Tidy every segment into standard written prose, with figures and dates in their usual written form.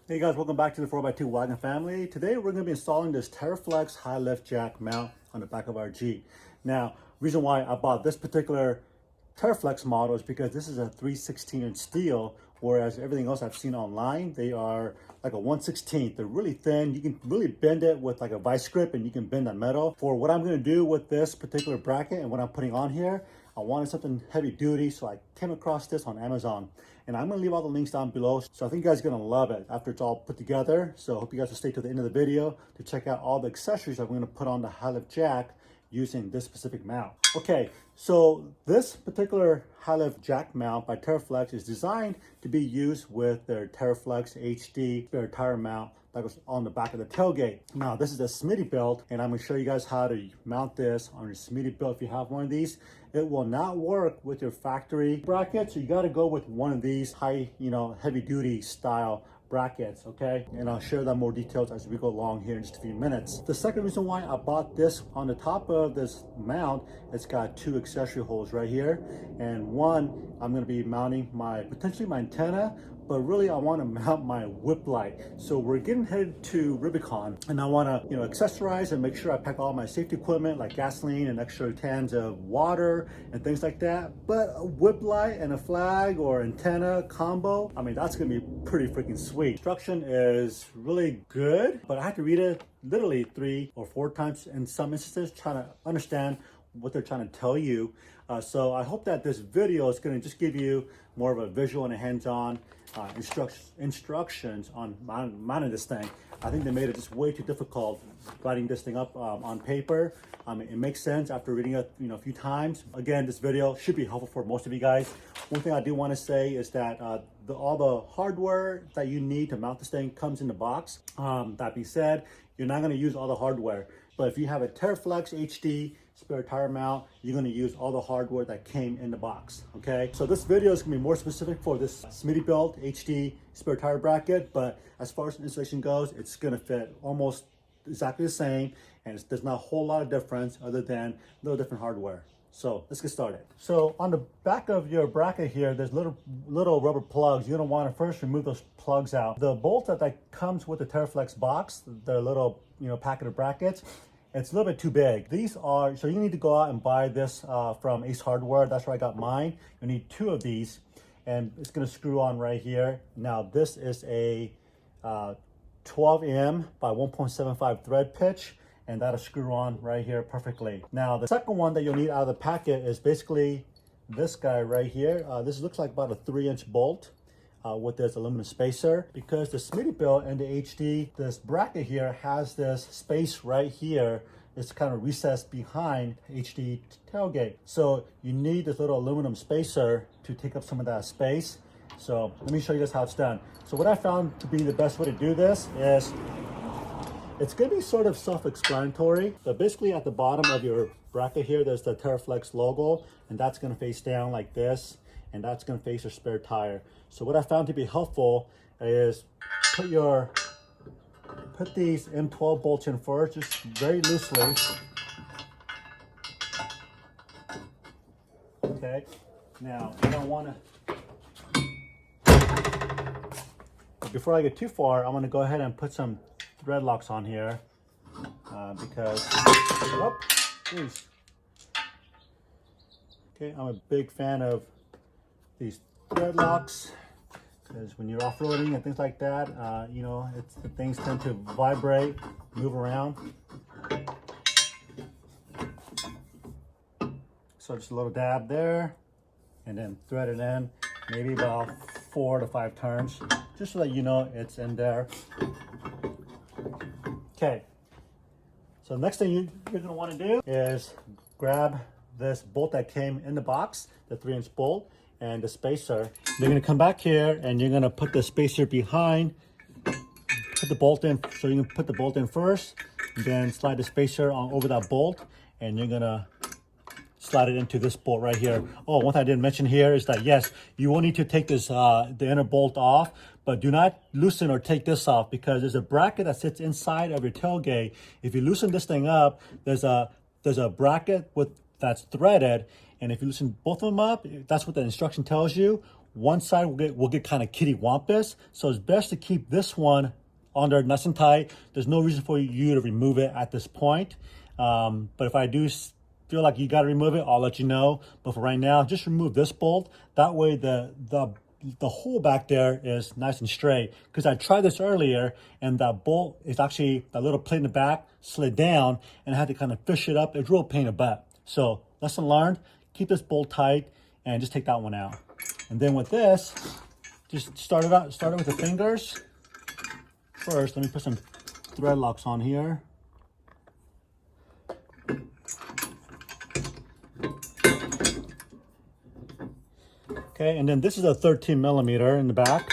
Hey guys, welcome back to the 4x2 wagon family. Today we're going to be installing this Teraflex high lift jack mount on the back of our Jeep. Now, reason why I bought this particular Teraflex model is because this is a 3/16" steel, whereas everything else I've seen online, they are like a 1/16. They're really thin. You can really bend it with like a vice grip and you can bend that metal. For what I'm going to do with this particular bracket and what I'm putting on here, I wanted something heavy duty, so I came across this on Amazon. And I'm going to leave all the links down below. So I think you guys are going to love it after it's all put together. So I hope you guys will stay to the end of the video to check out all the accessories I'm going to put on the high lift jack using this specific mount. Okay, so this particular high lift jack mount by Teraflex is designed to be used with their Teraflex HD spare tire mount that goes on the back of the tailgate. Now this is a Smittybilt, and I'm going to show you guys how to mount this on your Smittybilt if you have one of these. It will not work with your factory bracket, so you got to go with one of these high, heavy duty style brackets, okay? And I'll share that more details as we go along here in just a few minutes. The second reason why I bought this, on the top of this mount, it's got two accessory holes right here, and one I'm going to be mounting potentially my antenna, but really I want to mount my whip light. So we're getting headed to Rubicon, and I want to accessorize and make sure I pack all my safety equipment like gasoline and extra cans of water and things like that. But a whip light and a flag or antenna combo, I mean, that's gonna be pretty freaking sweet. Instruction is really good, but I have to read it literally 3 or 4 times in some instances, trying to understand what they're trying to tell you. So I hope that this video is going to just give you more of a visual and a hands-on instructions on mounting this thing. I think they made it just way too difficult writing this thing up on paper. It makes sense after reading it a few times. Again, this video should be helpful for most of you guys. One thing I do want to say is that all the hardware that you need to mount this thing comes in the box. That being said, you're not going to use all the hardware. But if you have a Teraflex HD spare tire mount, you're going to use all the hardware that came in the box, okay? So this video is going to be more specific for this Smittybilt HD spare tire bracket, but as far as the installation goes, it's going to fit almost exactly the same, and there's not a whole lot of difference other than a little different hardware. So let's get started. So on the back of your bracket here, there's little rubber plugs. You're going to want to first remove those plugs out. The bolt that comes with the Teraflex box, the little packet of brackets, it's a little bit too big. These are, so you need to go out and buy this from Ace Hardware. That's where I got mine. You need 2 of these, and it's going to screw on right here. Now this is a 12M by 1.75 thread pitch, and that'll screw on right here perfectly. Now the second one that you'll need out of the packet is basically this guy right here. This looks like about a 3-inch bolt with this aluminum spacer. Because the Smittybilt and the HD, this bracket here has this space right here. It's kind of recessed behind HD tailgate. So you need this little aluminum spacer to take up some of that space. So let me show you guys how it's done. So what I found to be the best way to do this is, it's going to be sort of self-explanatory. So basically at the bottom of your bracket here, there's the Teraflex logo, and that's going to face down like this, and that's going to face your spare tire. So what I found to be helpful is put these M12 bolts in first, just very loosely. Okay, now you don't want to, before I get too far, I'm going to go ahead and put some thread locks on here because, geez. Okay, I'm a big fan of these thread locks because when you're off-roading and things like that, the things tend to vibrate, move around. So just a little dab there, and then thread it in, maybe about 4 to 5 turns, just so that it's in there. Okay, so the next thing you're going to want to do is grab this bolt that came in the box, the 3-inch bolt, and the spacer. You're going to come back here and you're going to put the spacer behind, put the bolt in. So you can put the bolt in first, and then slide the spacer on over that bolt, and you're going to slide it into this bolt right here. Oh, one thing I didn't mention here is that yes, you will need to take this the inner bolt off, but do not loosen or take this off, because there's a bracket that sits inside of your tailgate. If you loosen this thing up, there's a bracket that's threaded, and if you loosen both of them up, that's what the instruction tells you. one side will get kind of kittywampus. So it's best to keep this one on there nice and tight. There's no reason for you to remove it at this point. But if I do feel like you got to remove it, I'll let you know. But for right now, just remove this bolt. That way the hole back there is nice and straight. Because I tried this earlier, and that bolt is actually, that little plate in the back slid down, and I had to kind of fish it up. It's real pain in the butt. So lesson learned, keep this bolt tight and just take that one out. And then with this, just start it with the fingers. First, let me put some thread locks on here. Okay, and then this is a 13 millimeter in the back.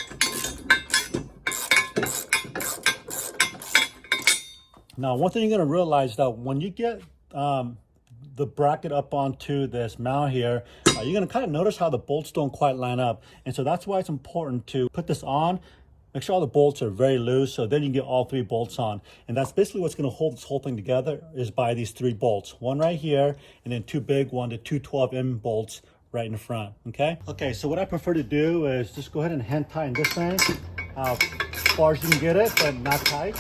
Now, one thing you're gonna realize that when you get the bracket up onto this mount here, you're gonna kind of notice how the bolts don't quite line up. And so that's why it's important to put this on, make sure all the bolts are very loose, so then you can get all 3 bolts on. And that's basically what's gonna hold this whole thing together, is by these 3 bolts. One right here, and then 2 big 2 12M bolts right in the front, okay? Okay, so what I prefer to do is just go ahead and hand tighten this thing as far as you can get it, but not tight.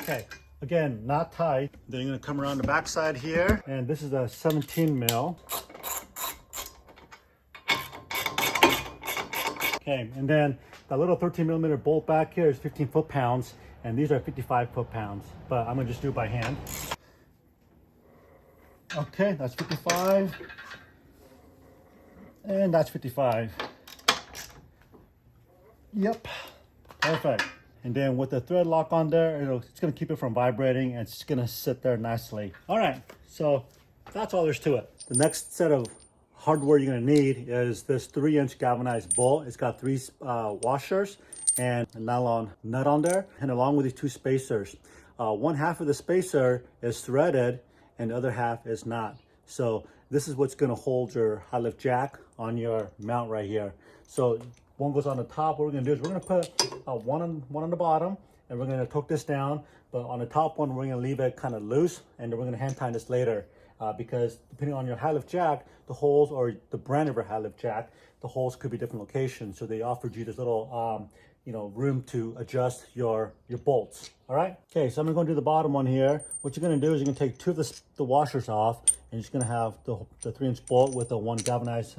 Okay, again, not tight. Then you're gonna come around the back side here, and this is a 17 mil. Okay, and then the little 13 millimeter bolt back here is 15 foot-pounds, and these are 55 foot-pounds, but I'm gonna just do it by hand. Okay, that's 55. And that's 55. Yep, perfect. And then with the thread lock on there, it's gonna keep it from vibrating, and it's just gonna sit there nicely. All right, so that's all there's to it. The next set of hardware you're gonna need is this 3-inch galvanized bolt. It's got 3 washers and a nylon nut on there, and along with these 2 spacers. One half of the spacer is threaded and the other half is not. So this is what's gonna hold your high lift jack on your mount right here. So one goes on the top. What we're gonna do is we're gonna put one on the bottom, and we're gonna torque this down. But on the top one, we're gonna leave it kind of loose, and then we're gonna hand tighten this later. Because depending on your high lift jack, the holes, or the brand of your high lift jack, the holes could be different locations. So they offered you this little room to adjust your bolts. All right. Okay, so I'm gonna go do the bottom one here. What you're gonna do is you're gonna take 2 of the washers off, and you're just gonna have the 3-inch bolt with the 1 galvanized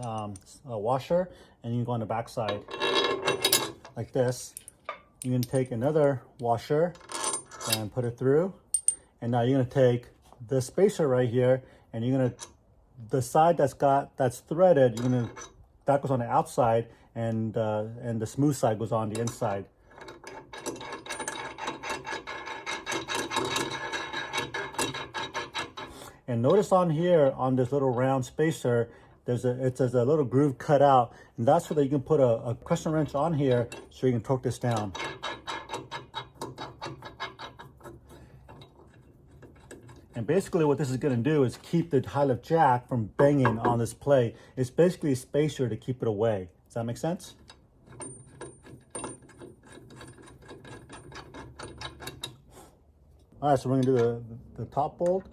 washer, and you can go on the back side like this. You're gonna take another washer and put it through, and now you're gonna take this spacer right here, and you're gonna, the side that's threaded, that goes on the outside, and the smooth side goes on the inside. And notice on here, on this little round spacer, there's a little groove cut out, and that's so that you can put a crescent wrench on here so you can torque this down. And basically what this is gonna do is keep the high lift jack from banging on this plate. It's basically a spacer to keep it away. Does that make sense? All right, so we're gonna do the top bolt.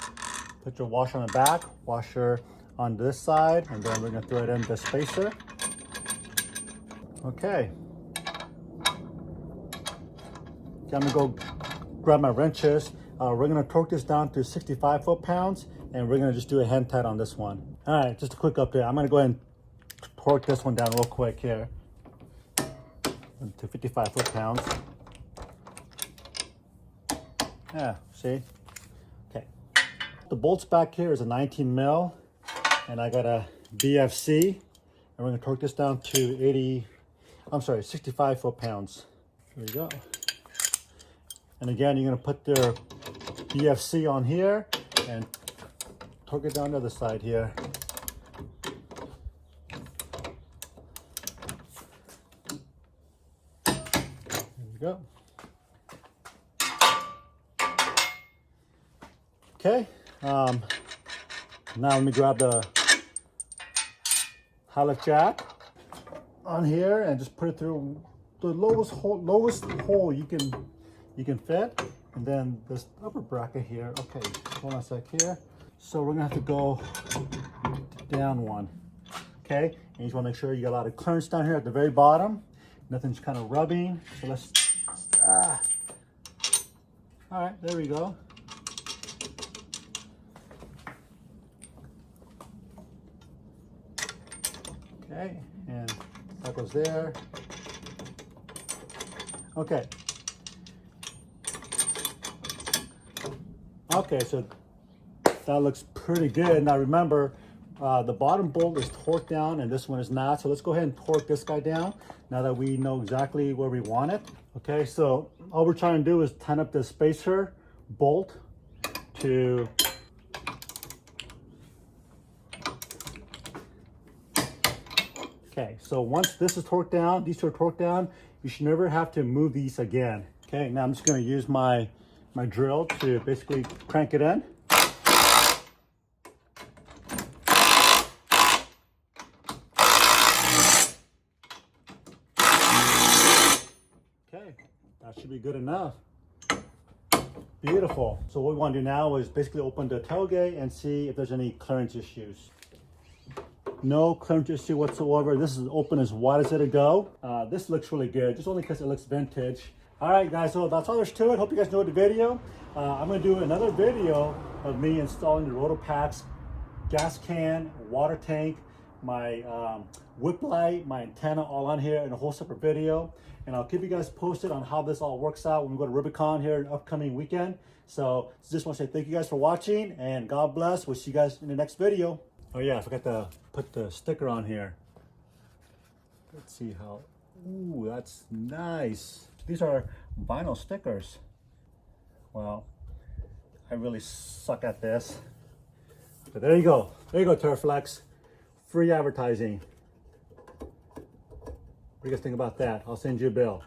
Put your washer on the back, washer on this side, and then we're gonna thread in the spacer. Okay. I'm gonna go grab my wrenches. We're gonna torque this down to 65 foot-pounds, and we're gonna just do a hand tight on this one. All right, just a quick update. I'm gonna go ahead and torque this one down real quick here to 55 foot-pounds. Yeah, see? Okay. The bolts back here is a 19 mil, and I got a BFC, and we're gonna torque this down to 65 foot-pounds. Here we go. And again, you're gonna put their BFC on here and torque it down the other side here. There we go. Okay, now let me grab the high lift jack on here and just put it through the lowest hole you can fit, and then this upper bracket here. Okay, hold on a sec here. So we're gonna have to go down one. okay? And you just wanna make sure you got a lot of clearance down here at the very bottom. Nothing's kind of rubbing. So let's, all right, there we go. Okay, and that goes there. Okay. Okay, so that looks pretty good. Now remember, the bottom bolt is torqued down and this one is not. So let's go ahead and torque this guy down now that we know exactly where we want it. Okay, so all we're trying to do is tighten up the spacer bolt to okay, so once this is torqued down, these two are torqued down, you should never have to move these again. Okay, now I'm just gonna use my drill to basically crank it in. Okay, that should be good enough. Beautiful. So what we want to do now is basically open the tailgate and see if there's any clearance issues. No clearance issue whatsoever. This is open as wide as it'll go. This looks really good, just only because it looks vintage. All right, guys, so that's all there's to it. Hope you guys enjoyed the video. I'm gonna do another video of me installing the Rotopax gas can, water tank, my whip light, my antenna all on here in a whole separate video. And I'll keep you guys posted on how this all works out when we go to Rubicon here upcoming weekend. So just want to say thank you guys for watching and God bless. We'll see you guys in the next video. Oh yeah, I forgot to put the sticker on here. Let's see how, ooh, that's nice. These are vinyl stickers. Well, I really suck at this. But there you go. There you go, Teraflex. Free advertising. What do you guys think about that? I'll send you a bill.